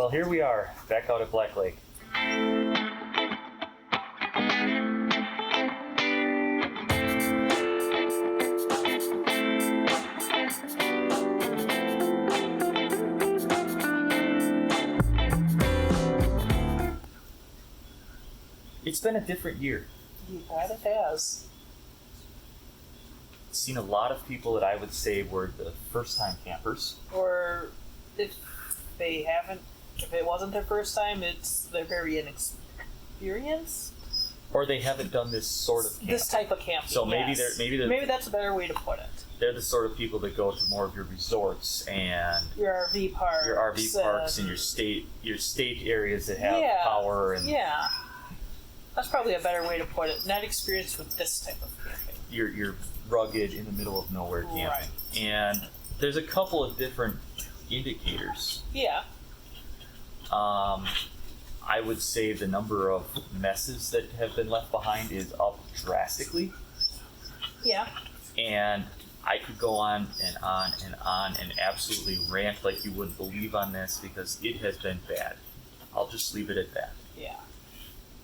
Well, here we are, back out at Black Lake. It's been a different year. Yeah, it has. Seen a lot of people that I would say were the first-time campers. Or if it wasn't their first time, they're very inexperienced. Or they haven't done this sort of camping. This type of camping. So maybe yes. maybe that's a better way to put it. They're the sort of people that go to more of your resorts and Your RV parks. And your state areas that have power and That's probably a better way to put it. Not experienced with this type of camping. You're rugged in the middle of nowhere camping. Right. And there's a couple of different indicators. Yeah. I would say the number of messes that have been left behind is up drastically. Yeah. And I could go on and on and on and absolutely rant like you wouldn't believe on this because it has been bad. I'll just leave it at that. Yeah.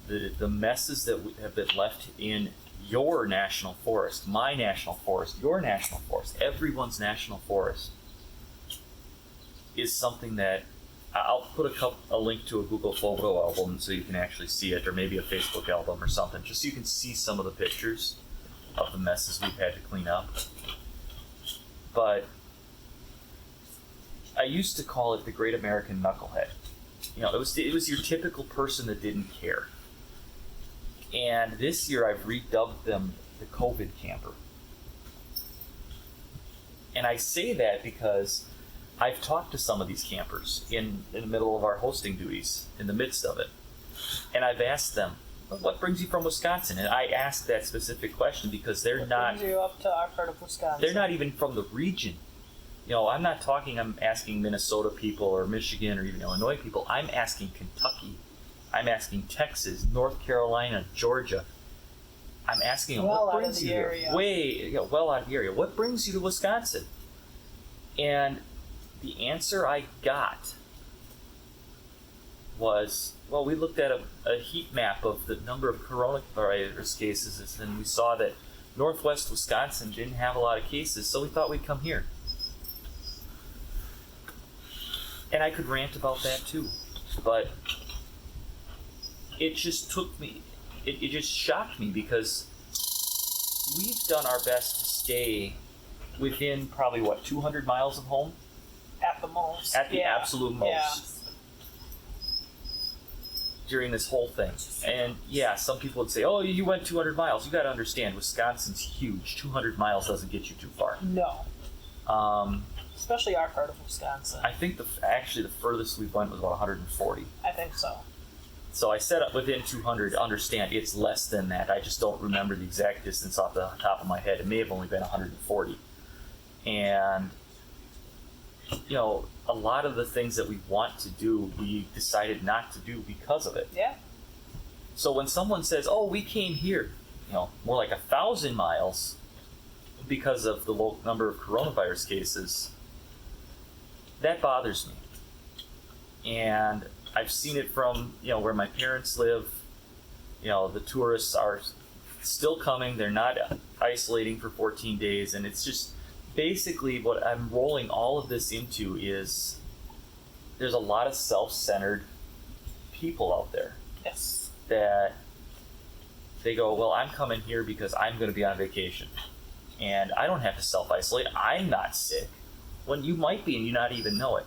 The messes that have been left in your national forest, my national forest, your national forest, everyone's national forest is something that I'll put a link to a Google photo album so you can actually see it, or maybe a Facebook album or something, just so you can see some of the pictures of the messes we've had to clean up. But I used to call it the Great American Knucklehead. You know, it was your typical person that didn't care. And this year I've redubbed them the COVID camper. And I say that because I've talked to some of these campers in the middle of our hosting duties, in the midst of it. And I've asked them, what brings you from Wisconsin? And I asked that specific question because What brings you up to our part of Wisconsin? They're not even from the region. You know, I'm asking Minnesota people or Michigan or even Illinois people. I'm asking Kentucky. I'm asking Texas, North Carolina, Georgia. I'm asking them, what brings you here? Well out of the area. What brings you to Wisconsin? And the answer I got was, well, we looked at a heat map of the number of coronavirus cases, and we saw that northwest Wisconsin didn't have a lot of cases, so we thought we'd come here. And I could rant about that too, but it just it just shocked me because we've done our best to stay within probably, 200 miles of home? At the most. At the absolute most. Yeah. During this whole thing. And yeah, some people would say, oh, you went 200 miles. You got to understand, Wisconsin's huge. 200 miles doesn't get you too far. No. Especially our part of Wisconsin. I think the furthest we went was about 140. I think so. So I set up within 200. Understand, it's less than that. I just don't remember the exact distance off the top of my head. It may have only been 140. And, you know, a lot of the things that we want to do, we decided not to do because of it. Yeah. So when someone says, oh, we came here, you know, more like 1,000 miles because of the low number of coronavirus cases, that bothers me. And I've seen it from, you know, where my parents live. You know, the tourists are still coming. They're not isolating for 14 days. And it's just basically what I'm rolling all of this into is there's a lot of self-centered people out there. Yes. That they go, well, I'm coming here because I'm going to be on vacation. And I don't have to self-isolate. I'm not sick. When you might be and you not even know it.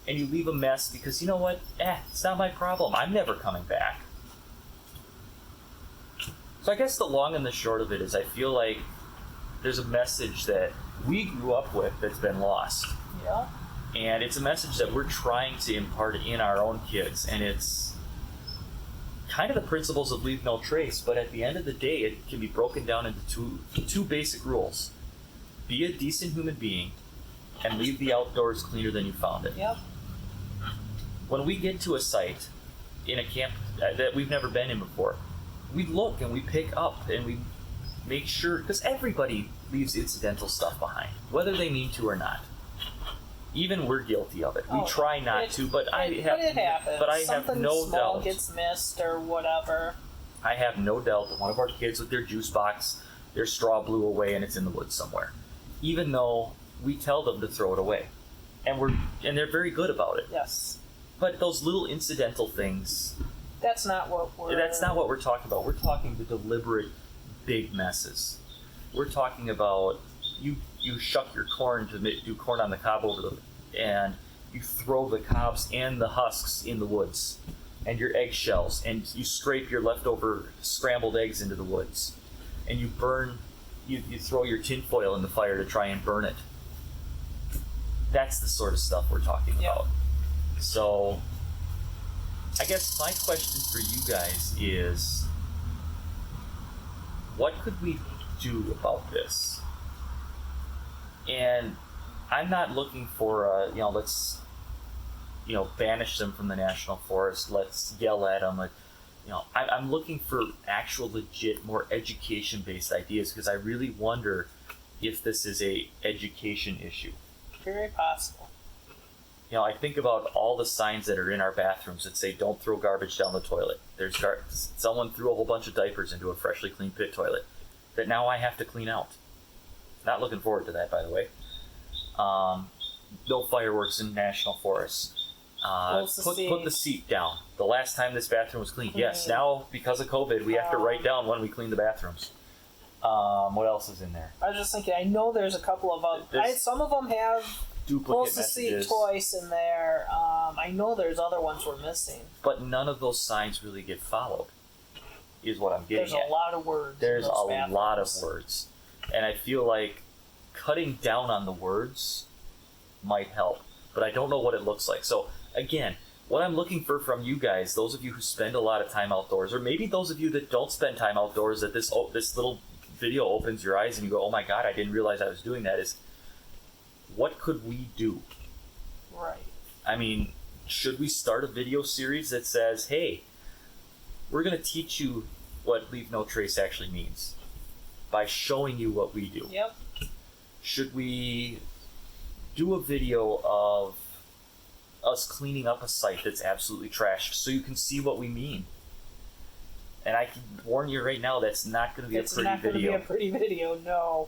And you leave a mess because, you know what? It's not my problem. I'm never coming back. So I guess the long and the short of it is I feel like there's a message that we grew up with that's been lost. Yeah. And it's a message that we're trying to impart in our own kids. And it's kind of the principles of leave no trace. But at the end of the day, it can be broken down into two basic rules. Be a decent human being and leave the outdoors cleaner than you found it. Yep. When we get to a site in a camp that we've never been in before, we look and we pick up and we make sure, because everybody leaves incidental stuff behind, whether they mean to or not. even we're guilty of it. We Oh, try not to, but I have Something no small doubt. gets missed or whatever. I have no doubt that one of our kids with their juice box, their straw blew away and it's in the woods somewhere. Even though we tell them to throw it away. And they're very good about it. Yes. But those little incidental things, That's not what we're talking about. We're talking the deliberate big messes. We're talking about you shuck your corn to do corn on the cob and you throw the cobs and the husks in the woods and your eggshells, and you scrape your leftover scrambled eggs into the woods, and you throw your tinfoil in the fire to try and burn it. That's the sort of stuff we're talking about. So I guess my question for you guys is, what could we do about this? And I'm not looking for let's banish them from the national forest, let's yell at them, I'm looking for actual legit, more education-based ideas, because I really wonder if this is a education issue. Very possible. I think about all the signs that are in our bathrooms that say don't throw garbage down the toilet. Someone threw a whole bunch of diapers into a freshly cleaned pit toilet that now I have to clean out. Not looking forward to that, by the way. No fireworks in national forests. Put the seat down. The last time this bathroom was cleaned. Yes, now because of COVID, we have to write down when we clean the bathrooms. What else is in there? I was just thinking, I know there's a couple of others. Some of them have duplicate close messages. to seat twice in there. I know there's other ones we're missing. But none of those signs really get followed, is what I'm getting There's at. a lot of words. There's in those a lot of words. And I feel like cutting down on the words might help. But I don't know what it looks like. So, again, what I'm looking for from you guys, those of you who spend a lot of time outdoors, or maybe those of you that don't spend time outdoors, that this little video opens your eyes and you go, oh my God, I didn't realize I was doing that, is what could we do? Right. I mean, should we start a video series that says, hey, we're going to teach you what Leave No Trace actually means by showing you what we do? Yep. Should we do a video of us cleaning up a site that's absolutely trashed so you can see what we mean? And I can warn you right now, that's not going to be a pretty video. It's not going to be a pretty video, no.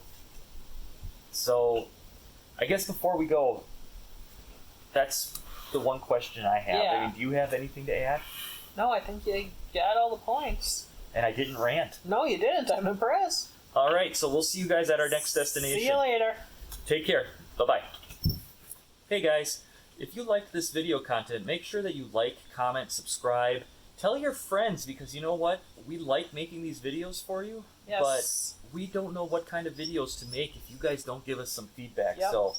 So, I guess before we go, that's the one question I have. Yeah. I mean, do you have anything to add? No, I think you got all the points. And I didn't rant. No, you didn't. I'm impressed. All right, so we'll see you guys at our next destination. See you later. Take care. Bye-bye. Hey guys, if you liked this video content, make sure that you like, comment, subscribe. Tell your friends, because you know what? We like making these videos for you, Yes. but we don't know what kind of videos to make if you guys don't give us some feedback. Yep. So,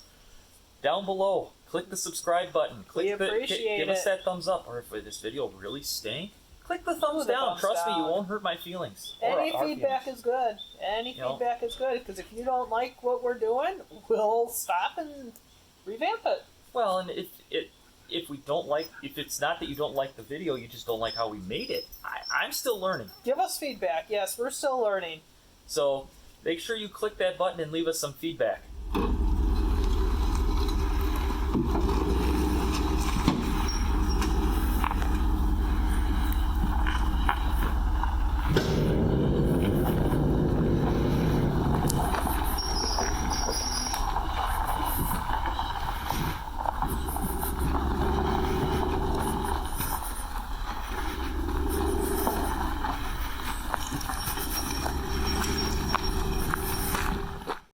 down below, click the subscribe button. We appreciate give us it. that thumbs up. Or if this video really stank, click the thumbs the down. thumbs Trust me, you down. won't hurt my feelings. or Any our feedback feelings. is good. Any You know. feedback is good, because if you don't like what we're doing, we'll stop and revamp it. Well, and if it's not that you don't like the video, you just don't like how we made it. I'm still learning. Give us feedback. Yes, we're still learning. So make sure you click that button and leave us some feedback.